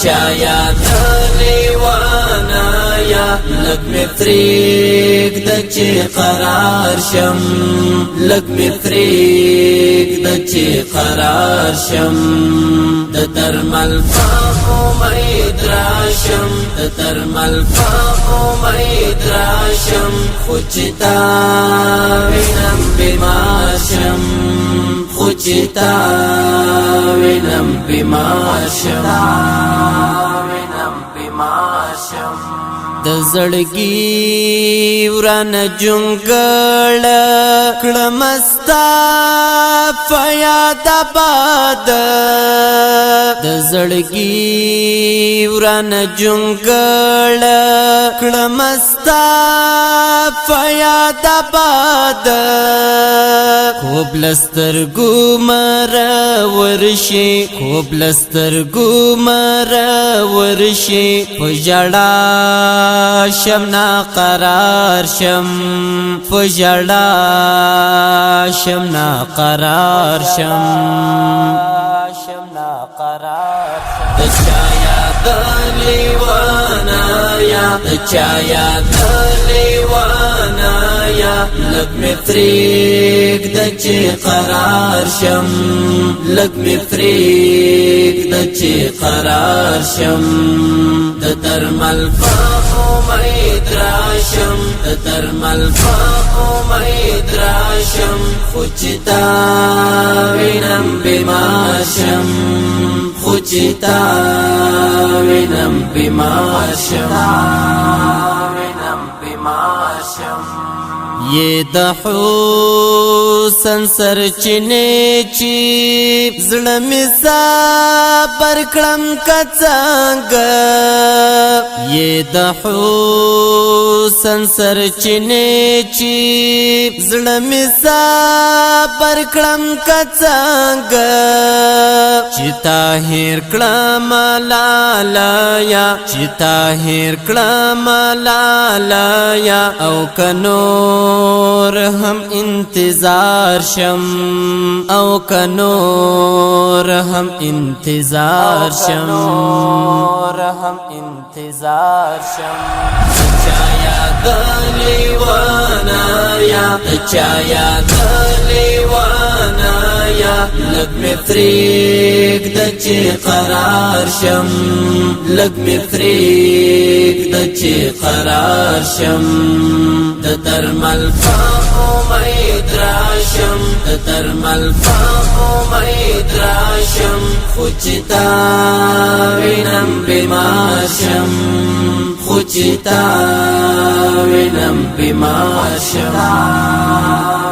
چا یاد لیوانا یا لگ می فریق د چی قرار شم لگ می فریق د چی قرار شم د درمل پا امید راشم د درمل پا امید راشم خوچتا وینم بیمار شم خوچتا وینم بیمار شم وینم بیمار شم د زړګي وران جونګړ کړمستا فیاد باد د زړګي وران جونګړ کړمستا فیاد باد خوب لستر ګمر ورشي خوب لستر ګمر ورشي پجړا شم نا قرار شم پجړا شم نا قرار شم نا قرار د چایا د لیوانا یا د چایا د لیوانا یا لگ می فریق د چی قرار شم لگ می فریق د چی قرار شم د درمل پا امید راشم د درمل پا امید راشم خوچتا وینم بیمار شم خوچتا وینم بیمار شم وینم بیمار شم یہ د حسن سرچینه چی زړه می صبر کړم کڅنګ یہ د حسن سرچینه چی زړه می صبر کړم کڅنګ چتا هیر کړم لالا چتا هیر کړم لالا او کنور هم انتظار شم او کنور هم انتظار شم هم انتظار شم چایا د لیوانا یا چایا د لیوانا یا لگ می فریق د چی قرار شم لگ می فریق د چی قرار شم د درمل پا امید راشم د درمل پا امید راشم خوچتا وینم بیمار شم خوچتا وینم بیمار شم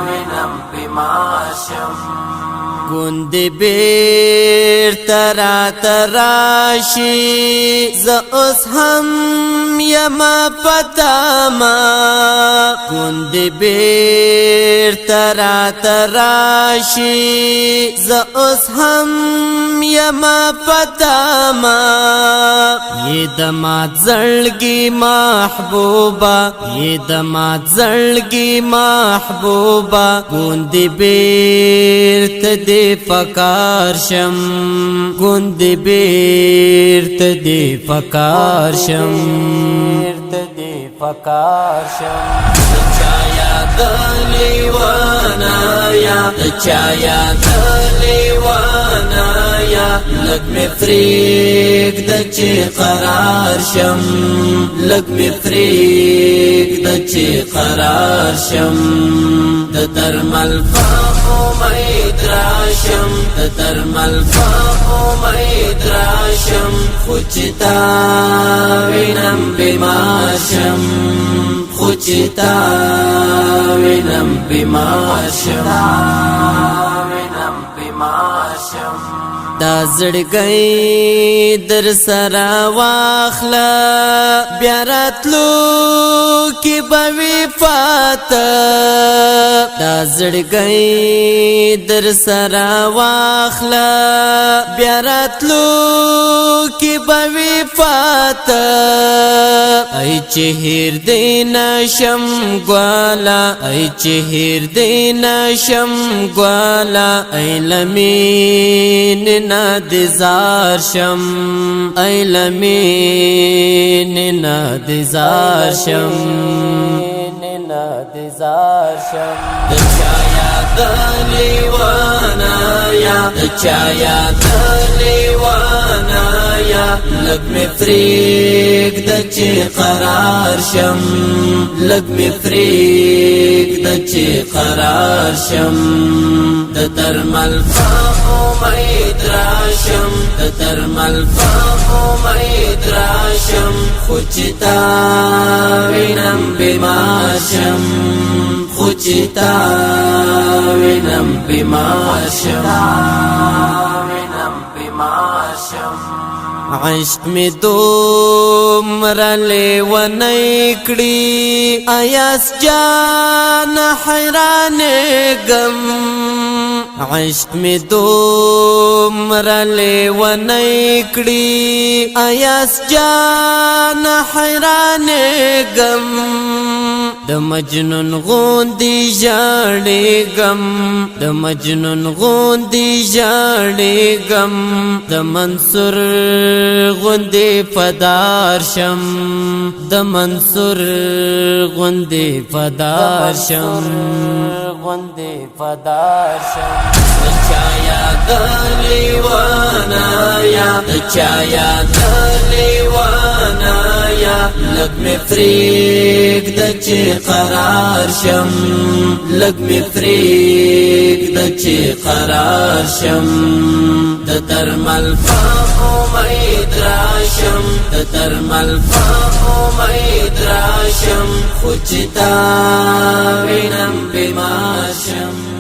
وینم بیمار شم گوند بیر ترا تراشی ز اوس هم یما پتاما گوند بیر ترا تراشی ز اوس هم یما پتاما یہ دمات زړګي محبوبا یہ دمات زړګي محبوبا گوند بیر تدی فکار شم گوند بیر تدی فکار شم تدی فکار شم چایا د لیوانا یا چایا د لیوانا یا لگ می فریق د چی قرار شم لگ می فریق د چی قرار شم د درمل پا امید راشم د درمل پا امید راشم خوچتا وینم بیمار شم خوچتا وینم بیمار شم وینم بیمار شم دا زړګي در سره واخلا بیا راتلو کی بوي فات دا زړګي در سره واخلا بیا راتلو کی بوي فات ای چهیر دین شم ګوالا ای چهیر دین شم ګوالا ای لمین دزار شم ایلمین دزار شم دچایا دلیوانا یا دچایا دلیوانا یا لگ می فریق دچی قرار شم لگ می فریق دچی قرار شم دترمل فاقو مید راشم دترمل فاقو مید راشم خوچتا وینم بیماشم خوچتا وینم بیماشم عشق می دومر لیونی کړي ایاس جان حیران غم عشق می دومر لیونی کړي ایاس جان حیران غم د مجنون غوندي ژړې غم د مجنون غوندي ژړې غم د منصور غوندي فدار شم د منصور غوندي فدار شم غوندي فدار شم دچایا دلیوانا یا دچایا دلیوانا یا لگ می فریق دچی قرار شم لگ می فریق دچی قرار شم دترمل فاقو مید راشم دترمل فاقو مید راشم خوچتا وینم بیماشم